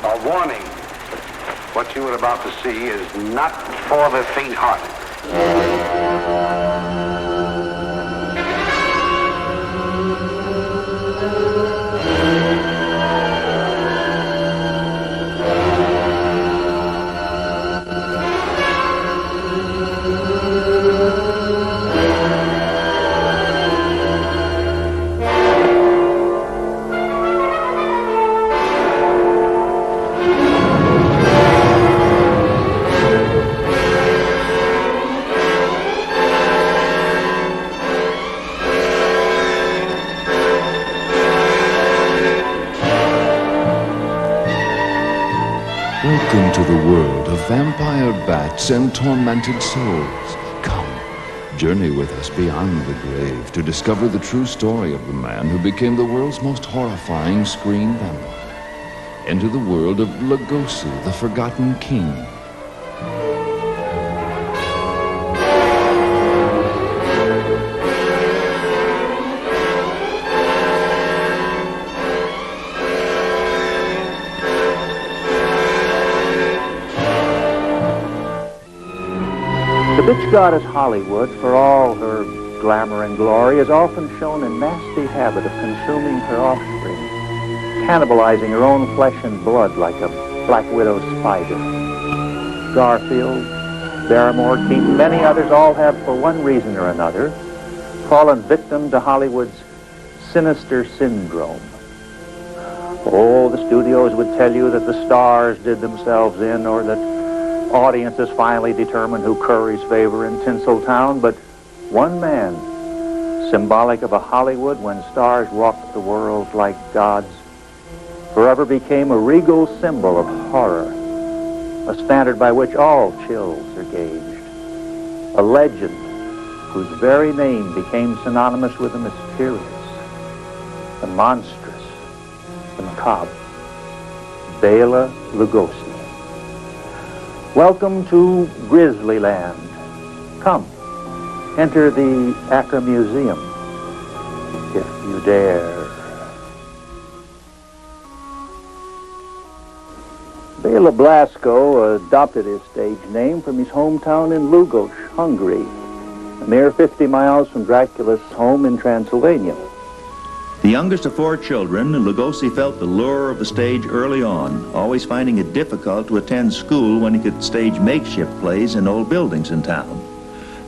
A warning. What you are about to see is not for the faint-hearted. Welcome to the world of vampire bats and tormented souls. Come, journey with us beyond the grave to discover the true story of the man who became the world's most horrifying screen vampire. Enter the world of Lugosi, the Forgotten King. The bitch goddess Hollywood, for all her glamour and glory, is often shown a nasty habit of consuming her offspring, cannibalizing her own flesh and blood like a black widow spider. Garfield, Barrymore, Keaton, many others all have, for one reason or another, fallen victim to Hollywood's sinister syndrome. Oh, the studios would tell you that the stars did themselves in, or that audiences finally determine who curries favor in Tinseltown, but one man, symbolic of a Hollywood when stars walked the world like gods, forever became a regal symbol of horror, a standard by which all chills are gauged, a legend whose very name became synonymous with the mysterious, the monstrous, the macabre, BELA LUGOSI. Welcome to Grizzly Land. Come, enter the Accra Museum, if you dare. Bela Blasco adopted his stage name from his hometown in Lugos, Hungary, a mere 50 miles from Dracula's home in Transylvania. The youngest of 4 children, Lugosi felt the lure of the stage early on, always finding it difficult to attend school when he could stage makeshift plays in old buildings in town.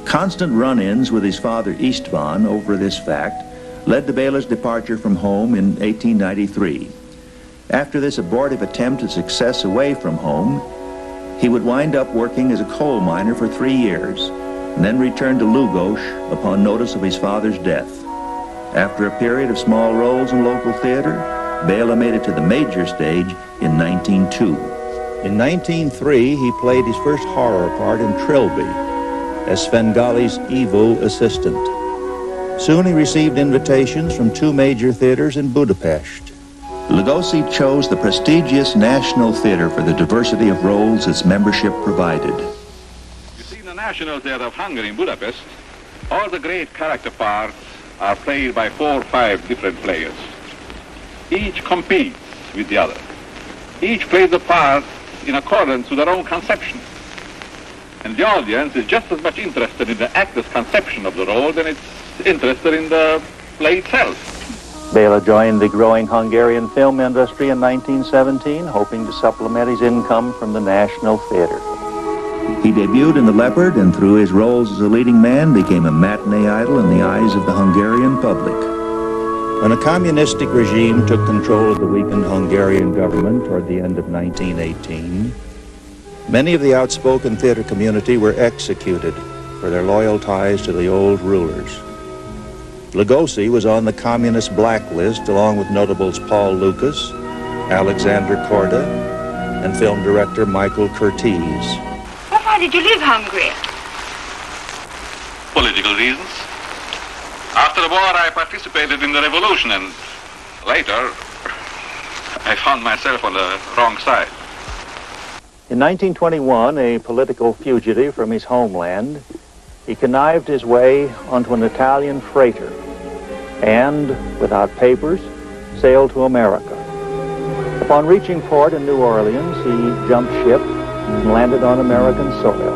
Constant run-ins with his father Istvan over this fact led to Bela's departure from home in 1893. After this abortive attempt at success away from home, he would wind up working as a coal miner for 3 years, and then return to Lugos upon notice of his father's death. After a period of small roles in local theater, Bela made it to the major stage in 1902. In 1903, he played his first horror part in Trilby as Svengali's evil assistant. Soon he received invitations from 2 major theaters in Budapest. Lugosi chose the prestigious National Theater for the diversity of roles its membership provided. You see, in the National Theater of Hungary in Budapest, all the great character parts are played by 4 or 5 different players. Each competes with the other. Each plays the part in accordance with their own conception. And the audience is just as much interested in the actor's conception of the role than it's interested in the play itself. Bela joined the growing Hungarian film industry in 1917, hoping to supplement his income from the National Theater. He debuted in The Leopard, and through his roles as a leading man became a matinee idol in the eyes of the Hungarian public. When a communistic regime took control of the weakened Hungarian government toward the end of 1918, many of the outspoken theater community were executed for their loyal ties to the old rulers. Lugosi was on the communist blacklist along with notables Paul Lucas, Alexander Korda, and film director Michael Curtiz. Why did you leave Hungary? Political reasons. After the war, I participated in the revolution, and later, I found myself on the wrong side. In 1921, a political fugitive from his homeland, he connived his way onto an Italian freighter and, without papers, sailed to America. The Upon reaching port in New Orleans, he jumped ship and landed on American soil,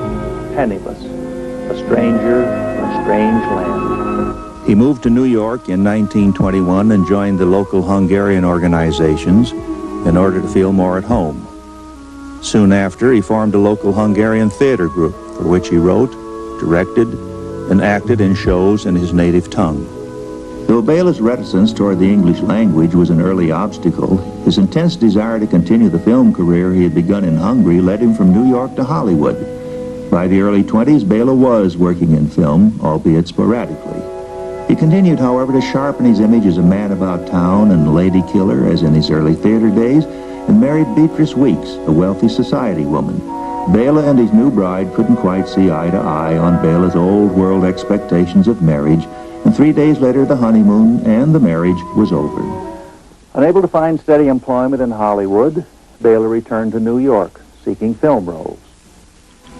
penniless, a stranger in a strange land. He moved to New York in 1921 and joined the local Hungarian organizations in order to feel more at home. Soon after, he formed a local Hungarian theater group for which he wrote, directed, and acted in shows in his native tongue. Though Bela's reticence toward the English language was an early obstacle, his intense desire to continue the film career he had begun in Hungary led him from New York to Hollywood. By the early 20s, Bela was working in film, albeit sporadically. He continued, however, to sharpen his image as a man about town and lady killer, as in his early theater days, and married Beatrice Weeks, a wealthy society woman. Bela and his new bride couldn't quite see eye to eye on Bela's old-world expectations of marriage, and 3 days later the honeymoon and the marriage was over. Unable to find steady employment in Hollywood, Bela returned to New York, seeking film roles.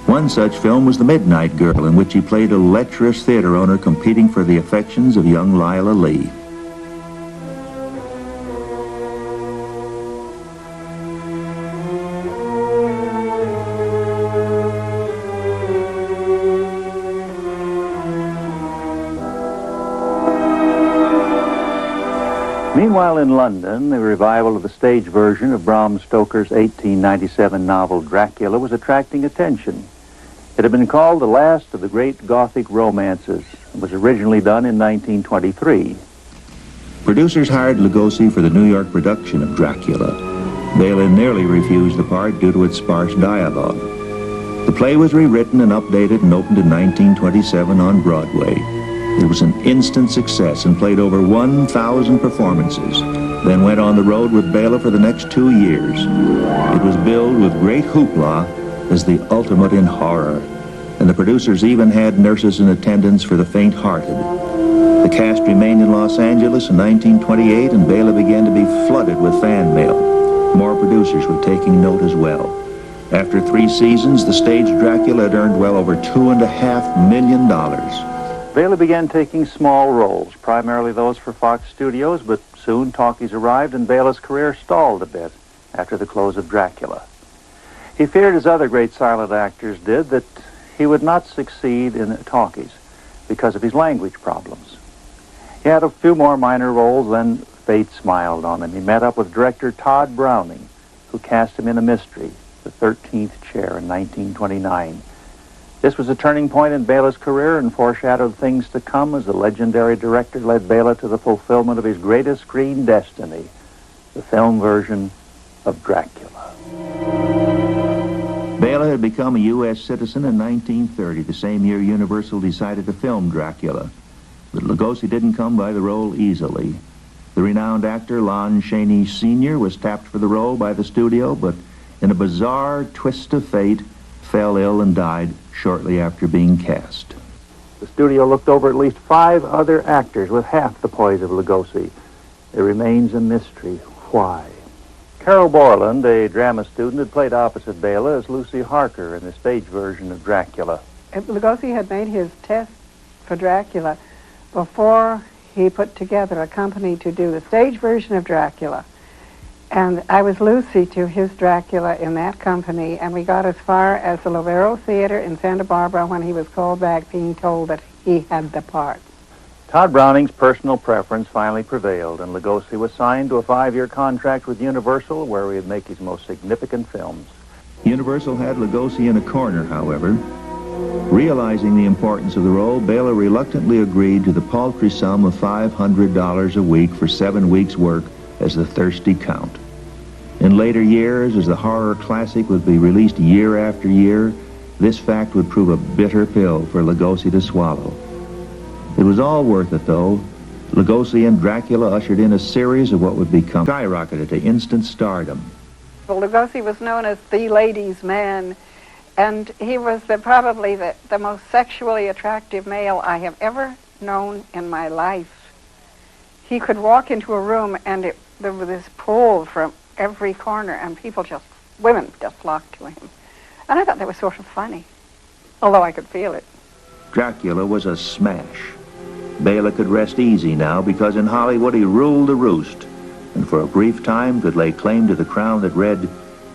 One such film was The Midnight Girl, in which he played a lecherous theater owner competing for the affections of young Lila Lee. Meanwhile, in London, the revival of the stage version of Bram Stoker's 1897 novel Dracula was attracting attention. It had been called the last of the great Gothic romances and was originally done in 1923. Producers hired Lugosi for the New York production of Dracula. Bela nearly refused the part due to its sparse dialogue. The play was rewritten and updated and opened in 1927 on Broadway. It was an instant success and played over 1,000 performances, then went on the road with Bela for the next 2 years. It was billed with great hoopla as the ultimate in horror, and the producers even had nurses in attendance for the faint-hearted. The cast remained in Los Angeles in 1928, and Bela began to be flooded with fan mail. More producers were taking note as well. After 3 seasons, the stage Dracula had earned well over $2.5 million. Bela began taking small roles, primarily those for Fox Studios, but soon talkies arrived and Bela's career stalled a bit after the close of Dracula. He feared, as other great silent actors did, that he would not succeed in talkies because of his language problems. He had a few more minor roles, then fate smiled on him. He met up with director Todd Browning, who cast him in A Mystery, The 13th Chair, in 1929. This was a turning point in Bela's career and foreshadowed things to come as the legendary director led Bela to the fulfillment of his greatest screen destiny, the film version of Dracula. Bela had become a U.S. citizen in 1930, the same year Universal decided to film Dracula. But Lugosi didn't come by the role easily. The renowned actor Lon Chaney Sr. was tapped for the role by the studio, but in a bizarre twist of fate, fell ill and died shortly after being cast. The studio looked over at least 5 other actors with half the poise of Lugosi. It remains a mystery. Why? Carol Borland, a drama student, had played opposite Bela as Lucy Harker in the stage version of Dracula. Lugosi had made his test for Dracula before he put together a company to do the stage version of Dracula. And I was Lucy to his Dracula in that company, and we got as far as the Lovero Theater in Santa Barbara when he was called back being told that he had the part. Todd Browning's personal preference finally prevailed, and Lugosi was signed to a 5-year contract with Universal, where he would make his most significant films. Universal had Lugosi in a corner, however. Realizing the importance of the role, Bela reluctantly agreed to the paltry sum of $500 a week for 7 weeks' work as the thirsty count. In later years, as the horror classic would be released year after year, this fact would prove a bitter pill for Lugosi to swallow. It was all worth it, though. Lugosi and Dracula ushered in a series of what would become skyrocketed to instant stardom. Well, Lugosi was known as the ladies' man, and he was probably the most sexually attractive male I have ever known in my life. He could walk into a room and there was this pull from every corner, and women just flocked to him. And I thought that was sort of funny, although I could feel it. Dracula was a smash. Bela could rest easy now because in Hollywood he ruled the roost. and for a brief time could lay claim to the crown that read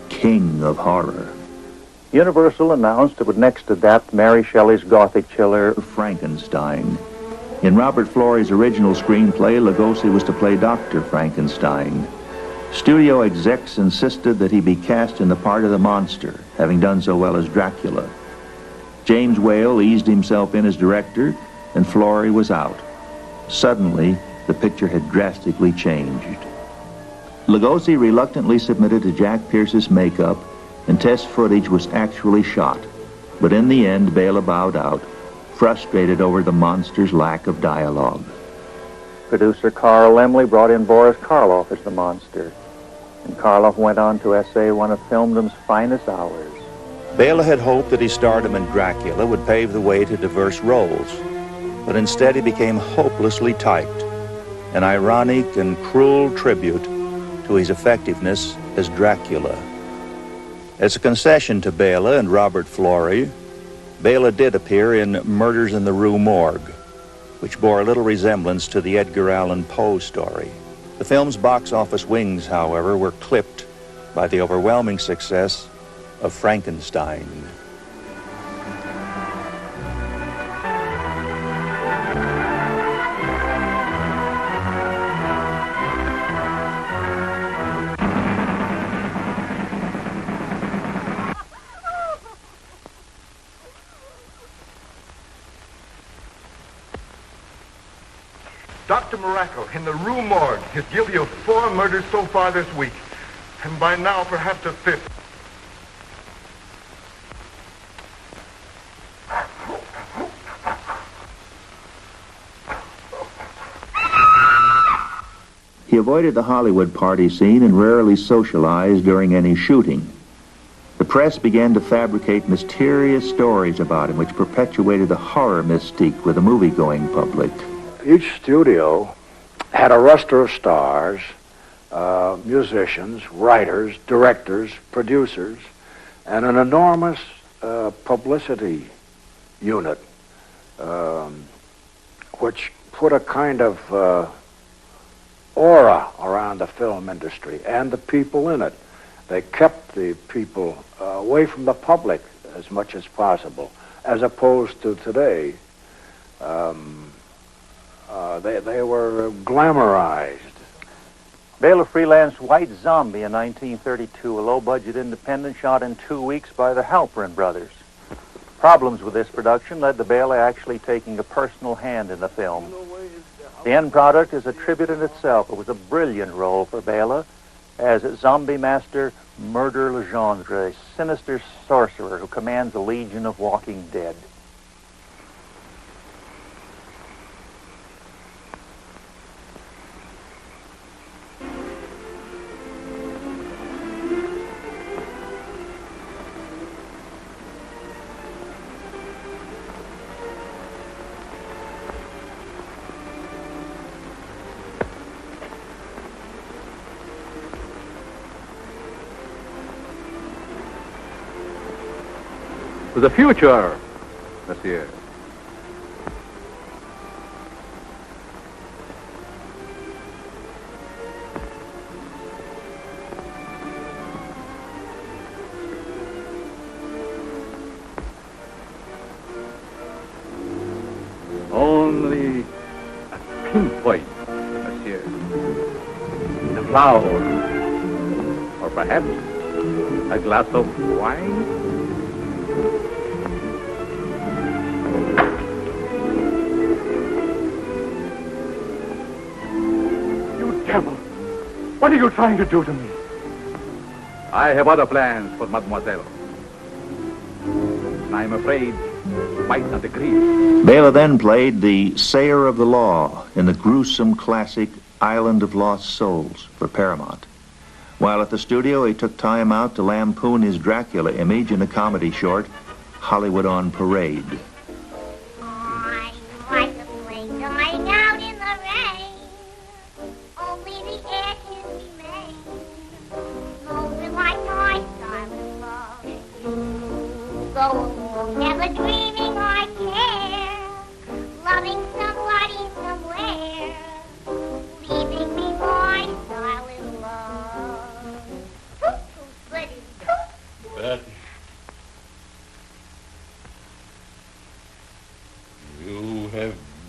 King of Horror. Universal announced it would next adapt Mary Shelley's Gothic chiller, Frankenstein. In Robert Florey's original screenplay, Lugosi was to play Dr. Frankenstein. Studio execs insisted that he be cast in the part of the monster, having done so well as Dracula. James Whale eased himself in as director, and Florey was out. Suddenly, the picture had drastically changed. Lugosi reluctantly submitted to Jack Pierce's makeup, and test footage was actually shot. But in the end, BELA bowed out, frustrated over the monster's lack of dialogue. producer Carl Laemmle brought in Boris Karloff as the monster, and Karloff went on to essay one of filmdom's finest hours. BELA had hoped that his stardom in Dracula would pave the way to diverse roles, but instead he became hopelessly typed, an ironic and cruel tribute to his effectiveness as Dracula. As a concession to BELA and Robert Florey, BELA did appear in Murders in the Rue Morgue, which bore a little resemblance to the Edgar Allan Poe story. The film's box office wings, however, were clipped by the overwhelming success of Frankenstein. Dr. Morocco, in the Rue Morgue, is guilty of 4 murders so far this week, and by now perhaps a 5th. He avoided the Hollywood party scene and rarely socialized during any shooting. The press began to fabricate mysterious stories about him, which perpetuated the horror mystique with the movie-going public. Each studio had a roster of stars, musicians, writers, directors, producers, and an enormous publicity unit, which put a kind of aura around the film industry and the people in it. They kept the people away from the public as much as possible, as opposed to today. They were glamorized. BELA freelanced White Zombie in 1932, a low-budget independent shot in 2 weeks by the Halperin brothers. Problems with this production led to BELA actually taking a personal hand in the film. The end product is a tribute in itself. It was a brilliant role for BELA as zombie master Murder Legendre, a sinister sorcerer who commands a legion of walking dead. To the future, monsieur. Only a pinpoint, monsieur. A flower, or perhaps a glass of wine. What are you trying to do to me? I have other plans for mademoiselle. I am afraid you might not agree. BELA then played the Sayer of the Law in the gruesome classic Island of Lost Souls for Paramount. While at the studio, he took time out to lampoon his Dracula image in the comedy short Hollywood on Parade. Never dreaming I care, loving somebody somewhere, leaving me my style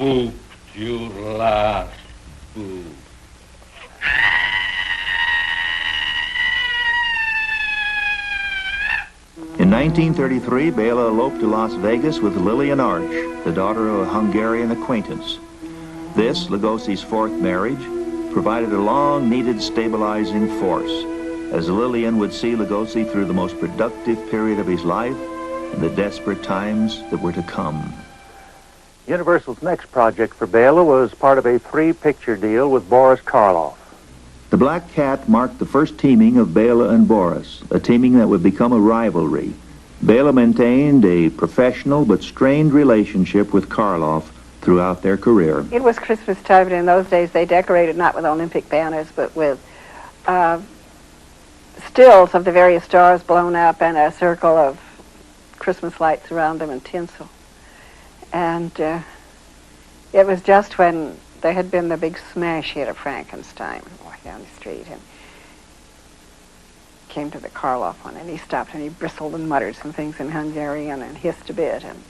pooped your last poop. In 1933, Bela eloped to Las Vegas with Lillian Arch, the daughter of a Hungarian acquaintance. This, Lugosi's fourth marriage, provided a long-needed stabilizing force, as Lillian would see Lugosi through the most productive period of his life and the desperate times that were to come. Universal's next project for Bela was part of a 3-picture deal with Boris Karloff. The Black Cat marked the first teaming of Bela and Boris, a teaming that would become a rivalry. Bela maintained a professional but strained relationship with Karloff throughout their career. It was Christmas time, and in those days they decorated not with Olympic banners, but with stills of the various stars blown up and a circle of Christmas lights around them and tinsel. And it was just when there had been the big smash hit of Frankenstein down the street, and came to the Karloff one, and he stopped and he bristled and muttered some things in Hungarian and hissed a bit, and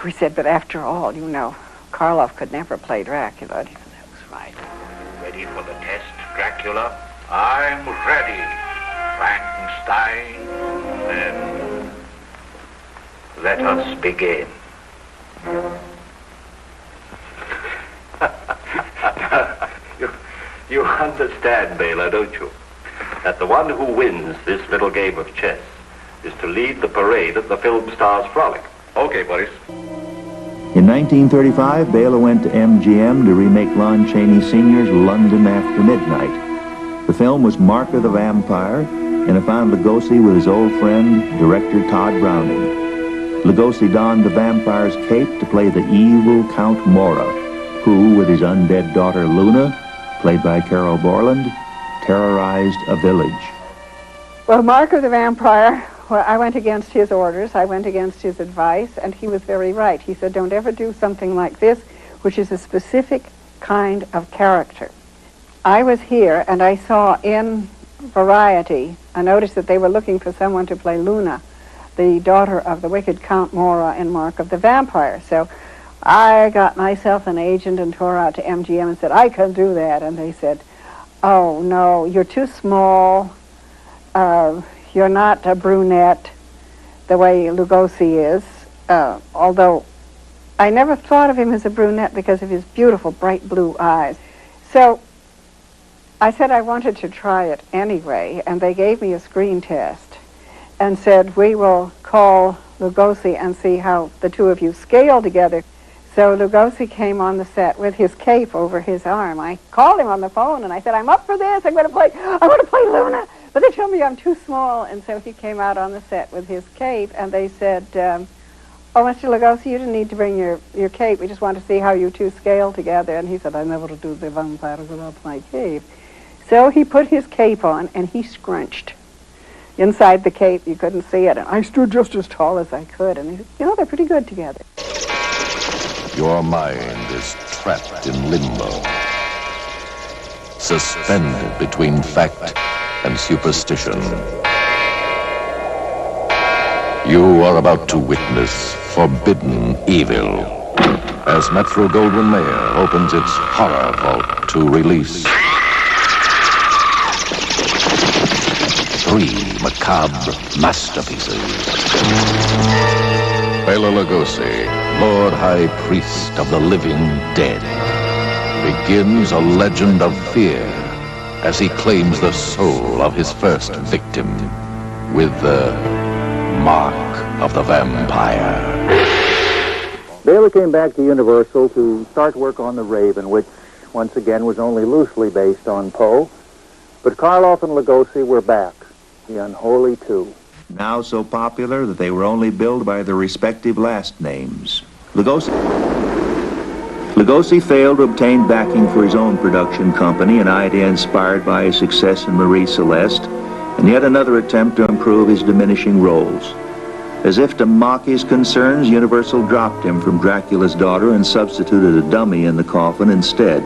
we said, but after all, you know, Karloff could never play Dracula. And he said, that was right. Ready for the test, Dracula? I'm ready, Frankenstein. Then let us begin. You understand, Bela, don't you? That the one who wins this little game of chess is to lead the parade at the Film Stars Frolic. Okay, Boris. In 1935, Bela went to MGM to remake Lon Chaney Sr.'s London After Midnight. The film was Mark of the Vampire, and it found Lugosi with his old friend, director Todd Browning. Lugosi donned the vampire's cape to play the evil Count Mora, who, with his undead daughter Luna, played by Carol Borland, terrorized a village. Well, Mark of the Vampire, well, I went against his orders, I went against his advice, and he was very right. He said, don't ever do something like this, which is a specific kind of character. I was here, and I saw in Variety a notice that they were looking for someone to play Luna, the daughter of the wicked Count Mora in Mark of the Vampire. So I got myself an agent and tore out to MGM and said, I can do that. And they said, oh, no, you're too small. You're not a brunette the way Lugosi is, although I never thought of him as a brunette because of his beautiful bright blue eyes. So I said I wanted to try it anyway, and they gave me a screen test and said, we will call Lugosi and see how the two of you scale together. So Lugosi came on the set with his cape over his arm. I called him on the phone and I said, I'm up for this. I want to play Luna. But they told me I'm too small. And so he came out on the set with his cape, and they said, oh, Mr. Lugosi, you didn't need to bring your cape. We just want to see how you two scale together. And he said, I never do the vampire without my cape. So he put his cape on and he scrunched. Inside the cape, you couldn't see it. And I stood just as tall as I could. And he said, you know, they're pretty good together. Your mind is trapped in limbo, suspended between fact and superstition. You are about to witness forbidden evil as Metro-Goldwyn-Mayer opens its horror vault to release 3 macabre masterpieces. Bela Lugosi, Lord High Priest of the living dead, begins a legend of fear as he claims the soul of his first victim with the Mark of the Vampire. Bela came back to Universal to start work on The Raven, which once again was only loosely based on Poe. But Karloff and Lugosi were back, the unholy two. Now so popular that they were only billed by their respective last names. Lugosi failed to obtain backing for his own production company, an idea inspired by his success in Marie Celeste, and yet another attempt to improve his diminishing roles. As if to mock his concerns, Universal dropped him from Dracula's daughter and substituted a dummy in the coffin instead.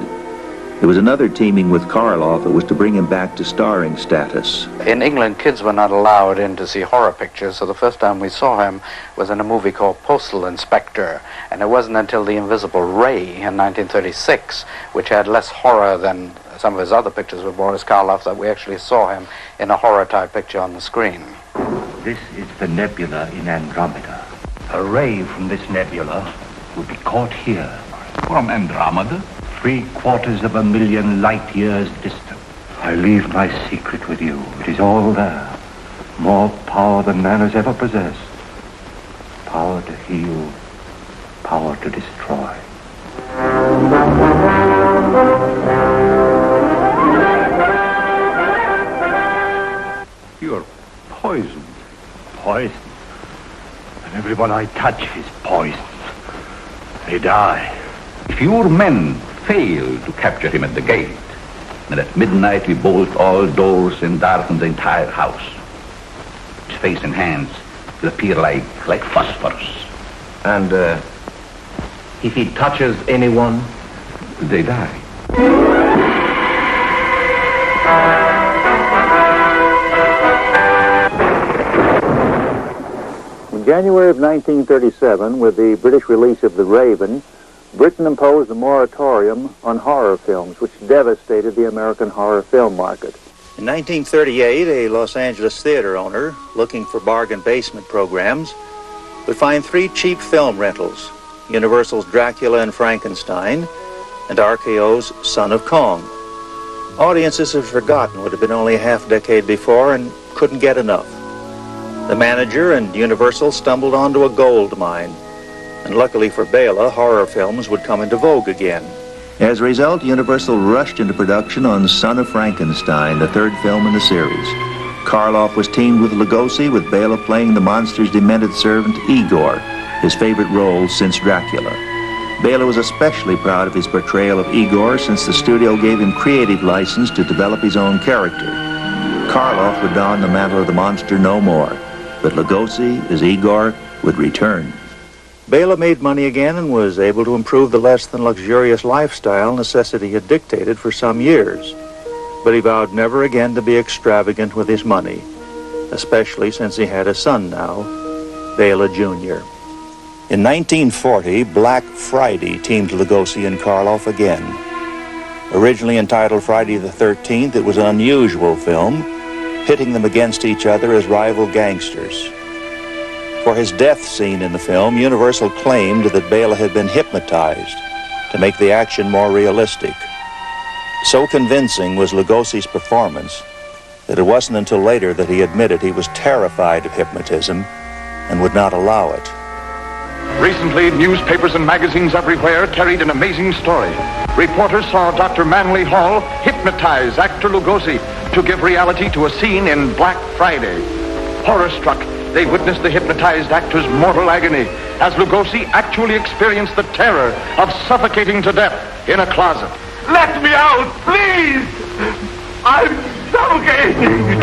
There was another teaming with Karloff that was to bring him back to starring status. In England, kids were not allowed in to see horror pictures, so the first time we saw him was in a movie called Postal Inspector, and it wasn't until The Invisible Ray in 1936, which had less horror than some of his other pictures with Boris Karloff, that we actually saw him in a horror-type picture on the screen. This is the nebula in Andromeda. A ray from this nebula would be caught here. From Andromeda? 750,000 light years distant. I leave my secret with you. It is all there. More power than man has ever possessed. Power to heal, power to destroy. You're poisoned. Poison. And everyone I touch is poisoned. They die. If your men fail to capture him at the gate, then at midnight we bolt all doors and darken the entire house. His face and hands will appear like phosphorus. And if he touches anyone, they die. In January of 1937, with the British release of The Raven, Britain imposed a moratorium on horror films, which devastated the American horror film market. In 1938, a Los Angeles theater owner, looking for bargain basement programs, would find 3 cheap film rentals: Universal's Dracula and Frankenstein, and RKO's Son of Kong. Audiences have forgotten what had been only a half-decade before and couldn't get enough. The manager and Universal stumbled onto a gold mine, and luckily for BELA, horror films would come into vogue again. As a result, Universal rushed into production on Son of Frankenstein, the 3rd film in the series. Karloff was teamed with Lugosi, with BELA playing the monster's demented servant, Igor, his favorite role since Dracula. BELA was especially proud of his portrayal of Igor, since the studio gave him creative license to develop his own character. Karloff would don the mantle of the monster no more, but Lugosi, as Igor, would return. BELA made money again and was able to improve the less than luxurious lifestyle necessity had dictated for some years. But he vowed never again to be extravagant with his money, especially since he had a son now, BELA Jr. In 1940, Black Friday teamed Lugosi and Karloff again. Originally entitled Friday the 13th, it was an unusual film, pitting them against each other as rival gangsters. For his death scene in the film, Universal claimed that BELA had been hypnotized to make the action more realistic. So convincing was Lugosi's performance that it wasn't until later that he admitted he was terrified of hypnotism and would not allow it. Recently, newspapers and magazines everywhere carried an amazing story. Reporters saw Dr. Manly Hall hypnotize actor Lugosi to give reality to a scene in Black Friday. Horror-struck, they witnessed the hypnotized actor's mortal agony as Lugosi actually experienced the terror of suffocating to death in a closet. Let me out, please! I'm suffocating!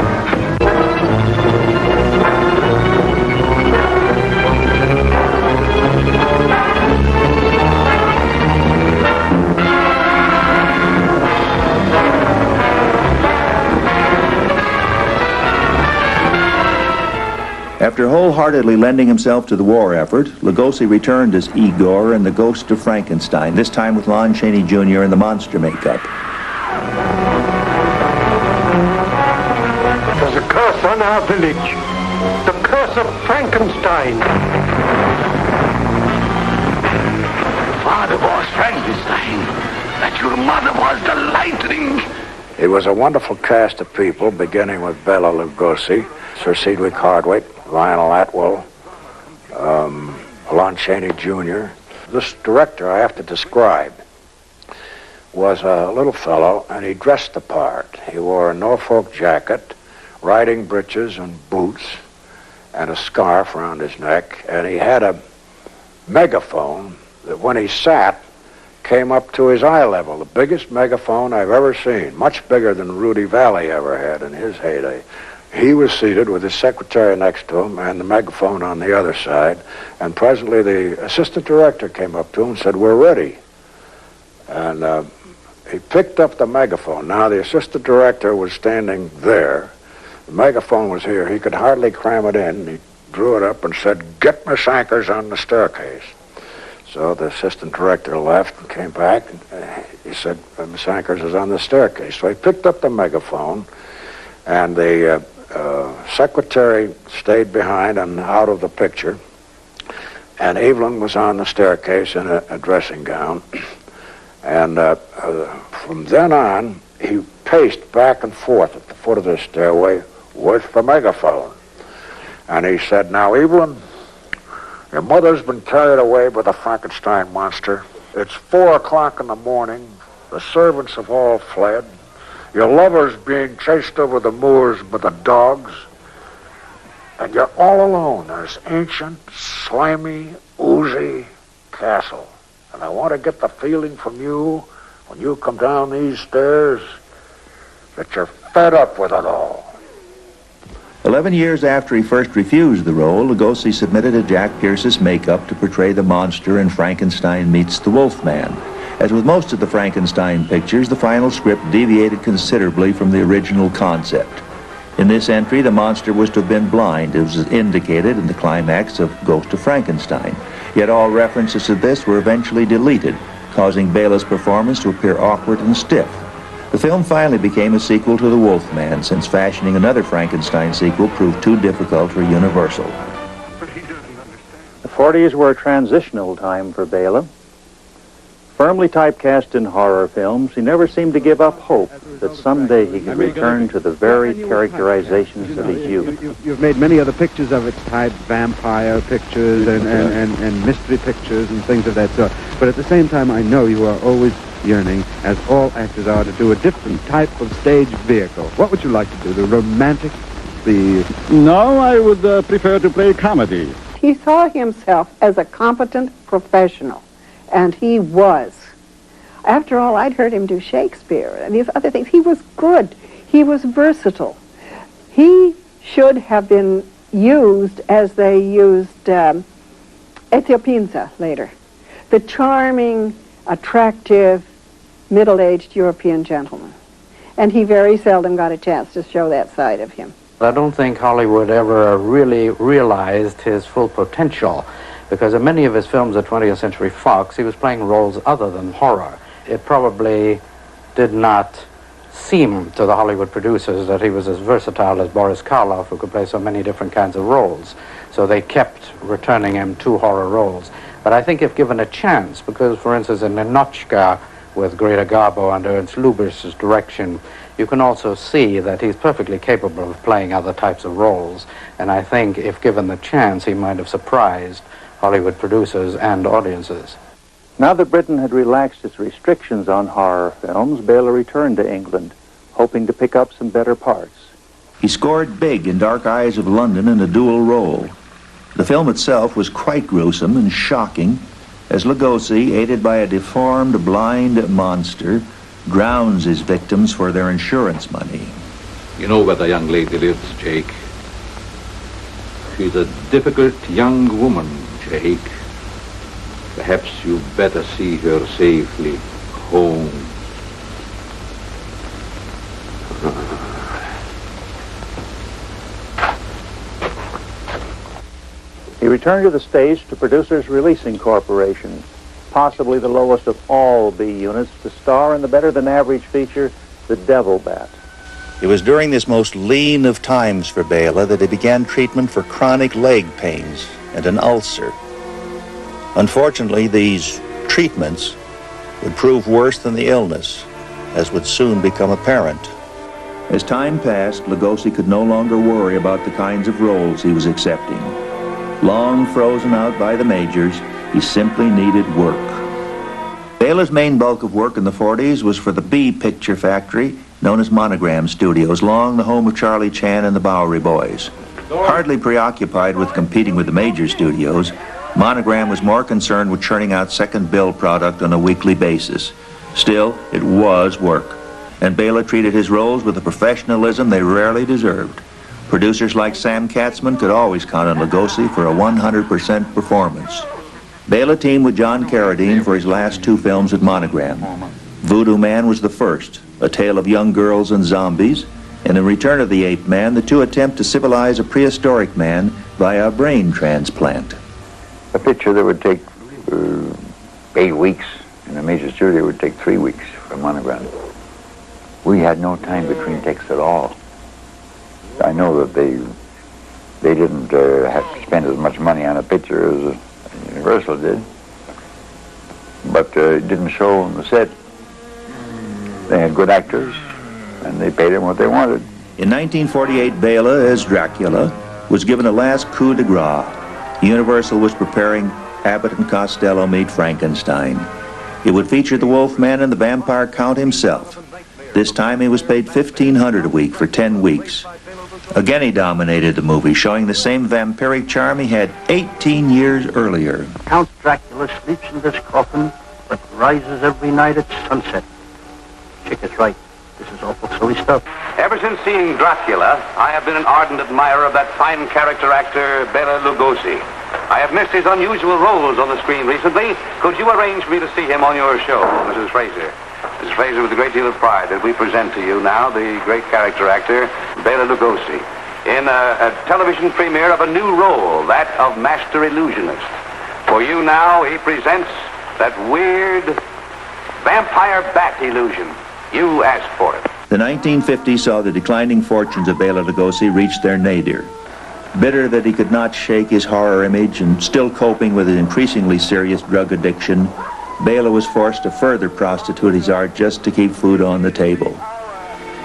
After wholeheartedly lending himself to the war effort, Lugosi returned as Igor and the Ghost of Frankenstein, this time with Lon Chaney Jr. in the monster makeup. There's a curse on our village. The curse of Frankenstein. Father was Frankenstein. That your mother was the lightning. It was a wonderful cast of people, beginning with Bela Lugosi, Sir Sedgwick Hardwick, Lionel Atwill, Lon Chaney Jr. This director I have to describe was a little fellow, and he dressed the part. He wore a Norfolk jacket, riding breeches and boots, and a scarf around his neck, and he had a megaphone that when he sat came up to his eye level, the biggest megaphone I've ever seen, much bigger than Rudy Valley ever had in his heyday. He was seated with his secretary next to him and the megaphone on the other side, and presently the assistant director came up to him and said, "We're ready." And he picked up the megaphone. Now, the assistant director was standing there. The megaphone was here. He could hardly cram it in. He drew it up and said, "Get Miss Anchors on the staircase." So the assistant director left and came back. And he said, "Miss Anchors is on the staircase." So he picked up the megaphone, and the secretary stayed behind and out of the picture. And Evelyn was on the staircase in a dressing gown. And from then on, he paced back and forth at the foot of the stairway with the megaphone. And he said, "Now, Evelyn, your mother's been carried away by the Frankenstein monster. It's 4 o'clock in the morning. The servants have all fled. Your lover's being chased over the moors by the dogs. And you're all alone in this ancient, slimy, oozy castle. And I want to get the feeling from you, when you come down these stairs, that you're fed up with it all." 11 years after he first refused the role, Lugosi submitted to Jack Pierce's makeup to portray the monster in Frankenstein Meets the Wolfman. As with most of the Frankenstein pictures, the final script deviated considerably from the original concept. In this entry, the monster was to have been blind, as was indicated in the climax of Ghost of Frankenstein. Yet all references to this were eventually deleted, causing Bela's performance to appear awkward and stiff. The film finally became a sequel to The Wolfman, since fashioning another Frankenstein sequel proved too difficult for Universal. The 40s were a transitional time for Bela. Firmly typecast in horror films, he never seemed to give up hope that someday he could return to the very characterizations of his youth. You've made many other pictures of its type, vampire pictures and mystery pictures and things of that sort. But at the same time, I know you are always yearning, as all actors are, to do a different type of stage vehicle. What would you like to do? The romantic? No, I would prefer to play comedy. He saw himself as a competent professional. And he was. After all, I'd heard him do Shakespeare and these other things. He was good. He was versatile. He should have been used as they used Ezio Pinza later. The charming, attractive, middle-aged European gentleman. And he very seldom got a chance to show that side of him. I don't think Hollywood ever really realized his full potential, because in many of his films at 20th Century Fox, he was playing roles other than horror. It probably did not seem to the Hollywood producers that he was as versatile as Boris Karloff, who could play so many different kinds of roles. So they kept returning him to horror roles. But I think if given a chance, because, for instance, in Ninochka, with Greta Garbo under Ernst Lubitsch's direction, you can also see that he's perfectly capable of playing other types of roles. And I think if given the chance, he might have surprised Hollywood producers and audiences. Now that Britain had relaxed its restrictions on horror films, Bela returned to England, hoping to pick up some better parts. He scored big in Dark Eyes of London in a dual role. The film itself was quite gruesome and shocking, as Lugosi, aided by a deformed, blind monster, drowns his victims for their insurance money. You know where the young lady lives, Jake. She's a difficult young woman, Jake. Perhaps you'd better see her safely home. He returned to the stage to Producers Releasing Corporation, possibly the lowest of all B units, to star in the better-than-average feature, The Devil Bat. It was during this most lean of times for Bela that he began treatment for chronic leg pains and an ulcer. Unfortunately, these treatments would prove worse than the illness, as would soon become apparent. As time passed, Lugosi could no longer worry about the kinds of roles he was accepting. Long frozen out by the majors, he simply needed work. Bela's main bulk of work in the 40s was for the B picture factory, known as Monogram Studios, long the home of Charlie Chan and the Bowery Boys. Hardly preoccupied with competing with the major studios, Monogram was more concerned with churning out second bill product on a weekly basis. Still, it was work, and Bela treated his roles with a professionalism they rarely deserved. Producers like Sam Katzman could always count on Lugosi for a 100% performance. Bela teamed with John Carradine for his last two films at Monogram. Voodoo Man was the first, a tale of young girls and zombies, and in Return of the Ape Man, the two attempt to civilize a prehistoric man via a brain transplant. A picture that would take 8 weeks in a major studio would take 3 weeks for monogram. We had no time between takes at all. I know that they didn't have to spend as much money on a picture as Universal did, but it didn't show on the set. They had good actors, and they paid them what they wanted. In 1948, Bela, as Dracula, was given a last coup de grace. Universal was preparing Abbott and Costello Meet Frankenstein. It would feature the Wolfman and the Vampire Count himself. This time he was paid $1,500 a week for 10 weeks. Again he dominated the movie, showing the same vampiric charm he had 18 years earlier. Count Dracula sleeps in this coffin, but rises every night at sunset. Chick is right. This is awful silly stuff. Ever since seeing Dracula, I have been an ardent admirer of that fine character actor, Bela Lugosi. I have missed his unusual roles on the screen recently. Could you arrange for me to see him on your show, Mrs. Fraser? Mrs. Fraser, with a great deal of pride that we present to you now the great character actor, Bela Lugosi, in a television premiere of a new role, that of Master Illusionist. For you now, he presents that weird vampire bat illusion. You asked for it. The 1950s saw the declining fortunes of Bela Lugosi reach their nadir. Bitter that he could not shake his horror image and still coping with his increasingly serious drug addiction, Bela was forced to further prostitute his art just to keep food on the table.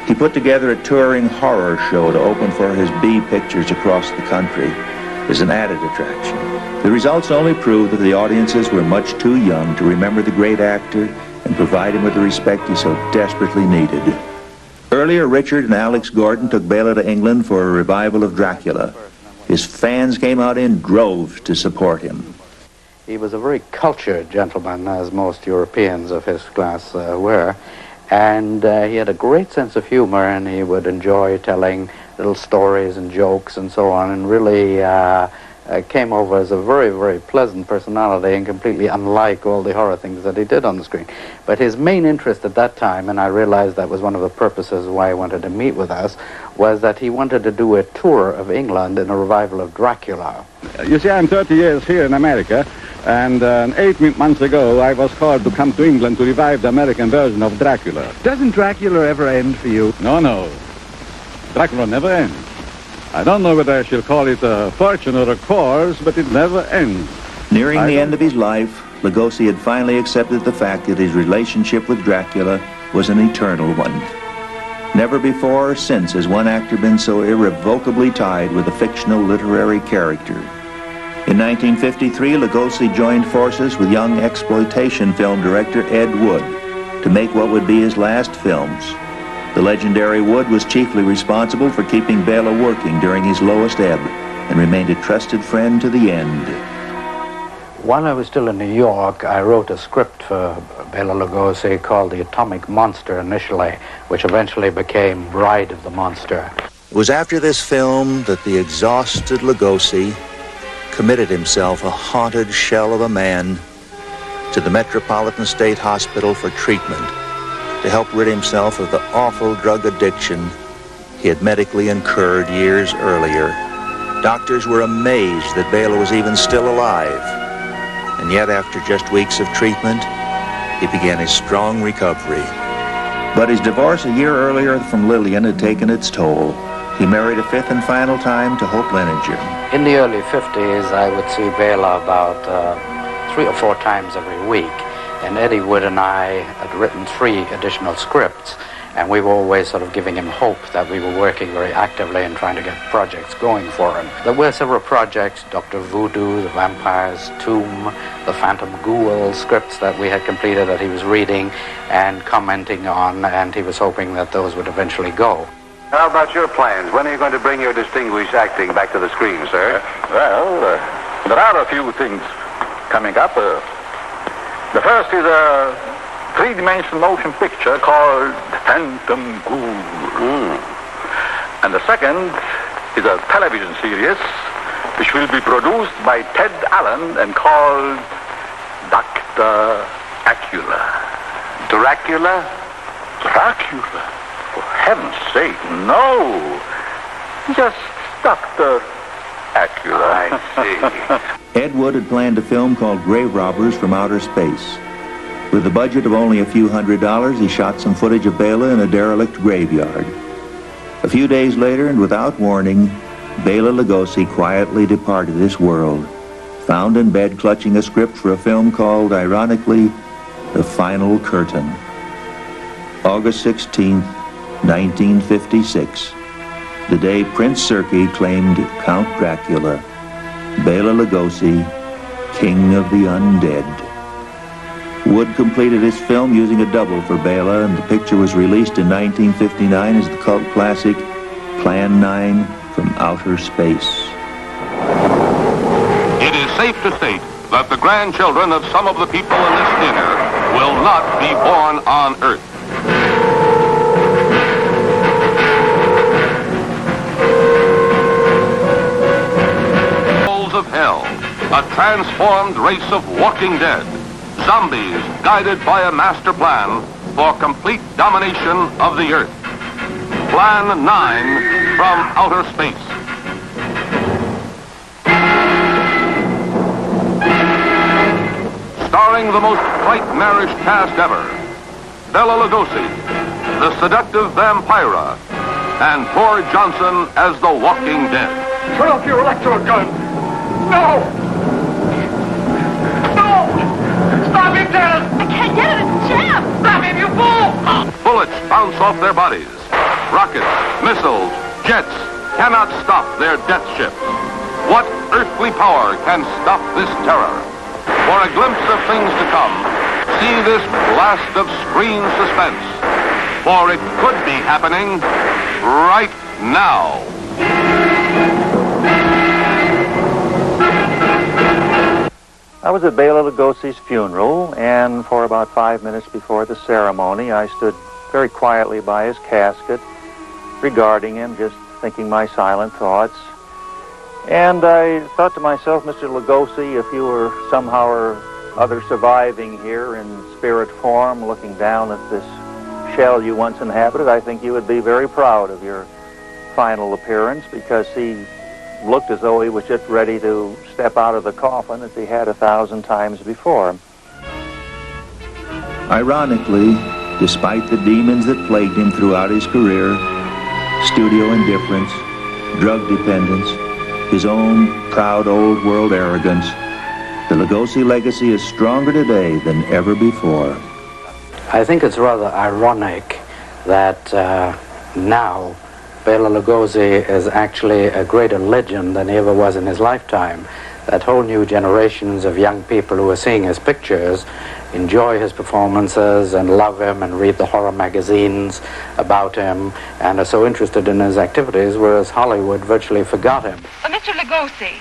He put together a touring horror show to open for his B pictures across the country as an added attraction. The results only proved that the audiences were much too young to remember the great actor and provide him with the respect he so desperately needed. Earlier, Richard and Alex Gordon took Bela to England for a revival of Dracula. His fans came out in droves to support him. He was a very cultured gentleman, as most Europeans of his class were, and he had a great sense of humor, and he would enjoy telling little stories and jokes and so on, and really came over as a very, very pleasant personality and completely unlike all the horror things that he did on the screen. But his main interest at that time, and I realized that was one of the purposes why he wanted to meet with us, was that he wanted to do a tour of England in a revival of Dracula. You see, I'm 30 years here in America, and 8 months ago I was called to come to England to revive the American version of Dracula. Doesn't Dracula ever end for you? No. Dracula never ends. I don't know whether I shall call it a fortune or a cause, but it never ends. Nearing the end of his life, Lugosi had finally accepted the fact that his relationship with Dracula was an eternal one. Never before or since has one actor been so irrevocably tied with a fictional literary character. In 1953, Lugosi joined forces with young exploitation film director Ed Wood to make what would be his last films. The legendary Wood was chiefly responsible for keeping Bela working during his lowest ebb and remained a trusted friend to the end. While I was still in New York, I wrote a script for Bela Lugosi called The Atomic Monster initially, which eventually became Bride of the Monster. It was after this film that the exhausted Lugosi committed himself, a haunted shell of a man, to the Metropolitan State Hospital for treatment to help rid himself of the awful drug addiction he had medically incurred years earlier. Doctors were amazed that Bela was even still alive. And yet, after just weeks of treatment, he began his strong recovery. But his divorce a year earlier from Lillian had taken its toll. He married a fifth and final time to Hope Leninger. In the early 50s, I would see Bela about 3 or 4 times every week. And Eddie Wood and I had written 3 additional scripts, and we were always sort of giving him hope that we were working very actively and trying to get projects going for him. There were several projects, Dr. Voodoo, The Vampire's Tomb, The Phantom Ghoul scripts that we had completed that he was reading and commenting on, and he was hoping that those would eventually go. How about your plans? When are you going to bring your distinguished acting back to the screen, sir? There are a few things coming up. The first is a 3-dimensional motion picture called Phantom Ghoul. And the second is a television series which will be produced by Ted Allen and called Dr. Acula. Dracula? Dracula? For heaven's sake, no. Just Dr. Acula. I see. Ed Wood had planned a film called Grave Robbers from Outer Space. With a budget of only a few $100s, he shot some footage of Bela in a derelict graveyard. A few days later, and without warning, Bela Lugosi quietly departed this world, found in bed clutching a script for a film called, ironically, The Final Curtain. August 16th, 1956, the day Prince Serkey claimed Count Dracula, Bela Lugosi, King of the Undead. Wood completed his film using a double for Bela, and the picture was released in 1959 as the cult classic Plan 9 from Outer Space. It is safe to state that the grandchildren of some of the people in this dinner will not be born on Earth. Of hell, a transformed race of walking dead, zombies guided by a master plan for complete domination of the Earth. Plan 9 from Outer Space. Starring the most nightmarish cast ever, Bela Lugosi, the seductive vampira, and Ford Johnson as the Walking Dead. Turn off your electro gun! No! No! Stop him, Dennis! I can't get it. It's jammed. Stop him, you fool! Bullets bounce off their bodies. Rockets, missiles, jets cannot stop their death ships. What earthly power can stop this terror? For a glimpse of things to come, see this blast of screen suspense. For it could be happening right now. I was at Bela Lugosi's funeral, and for about 5 minutes before the ceremony, I stood very quietly by his casket, regarding him, just thinking my silent thoughts. And I thought to myself, Mr. Lugosi, if you were somehow or other surviving here in spirit form, looking down at this shell you once inhabited, I think you would be very proud of your final appearance, because he looked as though he was just ready to step out of the coffin as he had 1,000 times before. Ironically, despite the demons that plagued him throughout his career, studio indifference, drug dependence, his own proud old world arrogance, the Lugosi legacy is stronger today than ever before. I think it's rather ironic that now Bela Lugosi is actually a greater legend than he ever was in his lifetime. That whole new generations of young people who are seeing his pictures enjoy his performances and love him and read the horror magazines about him and are so interested in his activities, whereas Hollywood virtually forgot him. Mr. Lugosi,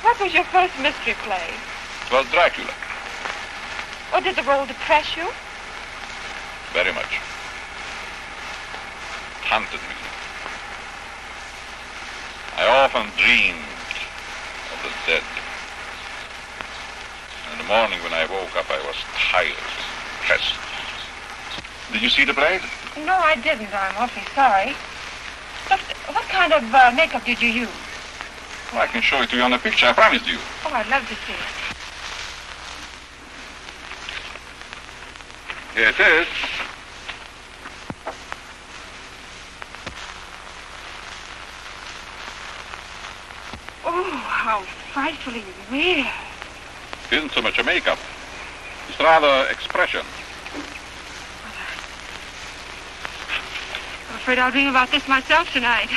what was your first mystery play? Well, Dracula. Or did the role depress you? Very much. Haunted me. I often dreamed of the dead. In the morning when I woke up, I was tired, depressed. Did you see the play? No, I didn't. I'm awfully sorry. But what kind of makeup did you use? Well, I can show it to you on the picture, I promised you. Oh, I'd love to see it. Here it is. Oh, how frightfully real. It isn't so much a makeup. It's rather expression. I'm afraid I'll dream about this myself tonight.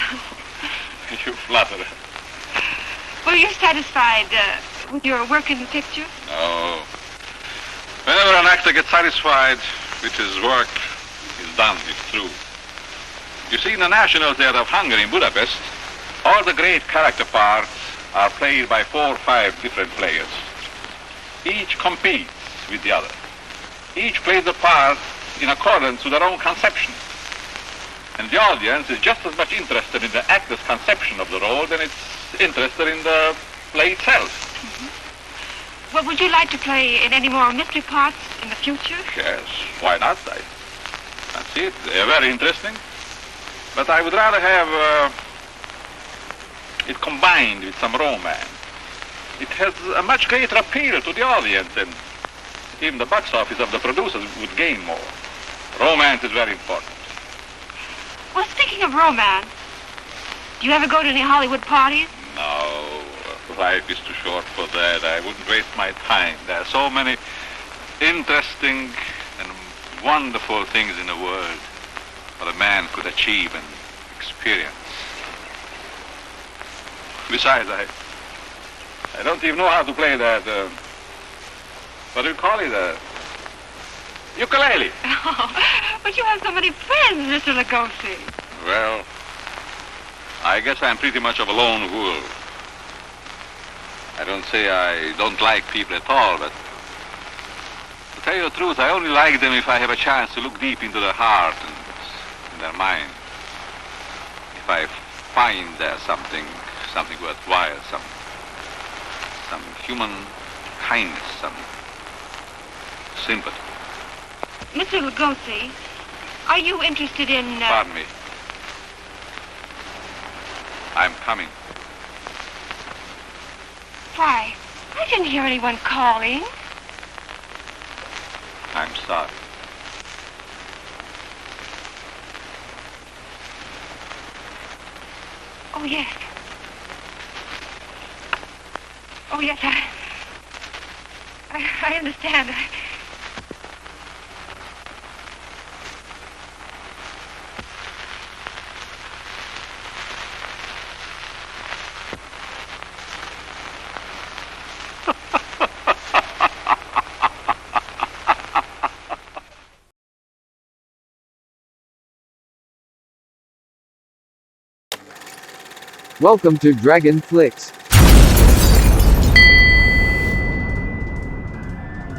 You flatter. Were you satisfied with your work in the picture? No. Whenever an actor gets satisfied with his work, he's done, it's true. You see, in the National Theatre of Hungary in Budapest, all the great character parts are played by 4 or 5 different players. Each competes with the other. Each plays the part in accordance with their own conception. And the audience is just as much interested in the actor's conception of the role than it's interested in the play itself. Well, would you like to play in any more mystery parts in the future? Yes, why not? I see it. They're very interesting. But I would rather have it combined with some romance. It has a much greater appeal to the audience, and even the box office of the producers would gain more. Romance is very important. Well, speaking of romance, do you ever go to any Hollywood parties? No, life is too short for that. I wouldn't waste my time. There are so many interesting and wonderful things in the world that a man could achieve and experience. Besides, I don't even know how to play that, what do you call it, ukulele. Oh, but you have so many friends, Mr. Lugosi. Well, I guess I'm pretty much of a lone wolf. I don't say I don't like people at all, but to tell you the truth, I only like them if I have a chance to look deep into their heart and in their mind. If I find there's something worthwhile, some human kindness, some sympathy. Mr. Lugosi, are you interested in... Pardon me. I'm coming. Why, I didn't hear anyone calling. I'm sorry. Oh, yes. Oh, yes, I understand. Welcome to DRagonFLIX.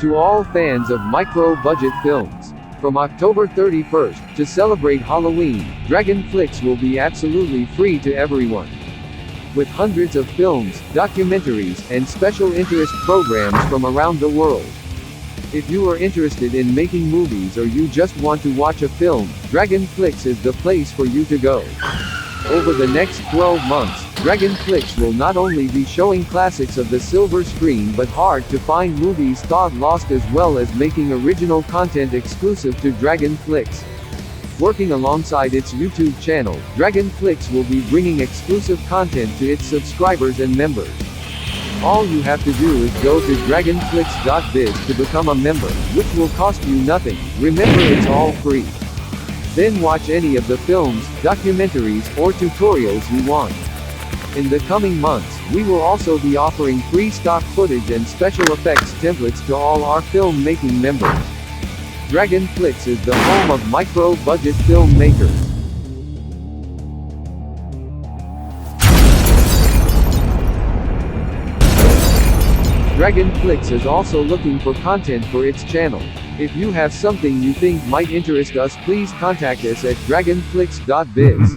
To all fans of micro-budget films, from October 31st, to celebrate Halloween, DRagonFLIX will be absolutely free to everyone. With hundreds of films, documentaries, and special interest programs from around the world. If you are interested in making movies or you just want to watch a film, DRagonFLIX is the place for you to go. Over the next 12 months, DRagonFLIX will not only be showing classics of the silver screen but hard-to-find movies thought lost, as well as making original content exclusive to DRagonFLIX. Working alongside its YouTube channel, DRagonFLIX will be bringing exclusive content to its subscribers and members. All you have to do is go to DRagonFLIX.biz to become a member, which will cost you nothing. Remember, it's all free. Then watch any of the films, documentaries, or tutorials you want. In the coming months, we will also be offering free stock footage and special effects templates to all our filmmaking members. DRagonFLIX is the home of micro-budget filmmakers. DRagonFLIX is also looking for content for its channel. If you have something you think might interest us, please contact us at DRagonFLIX.biz.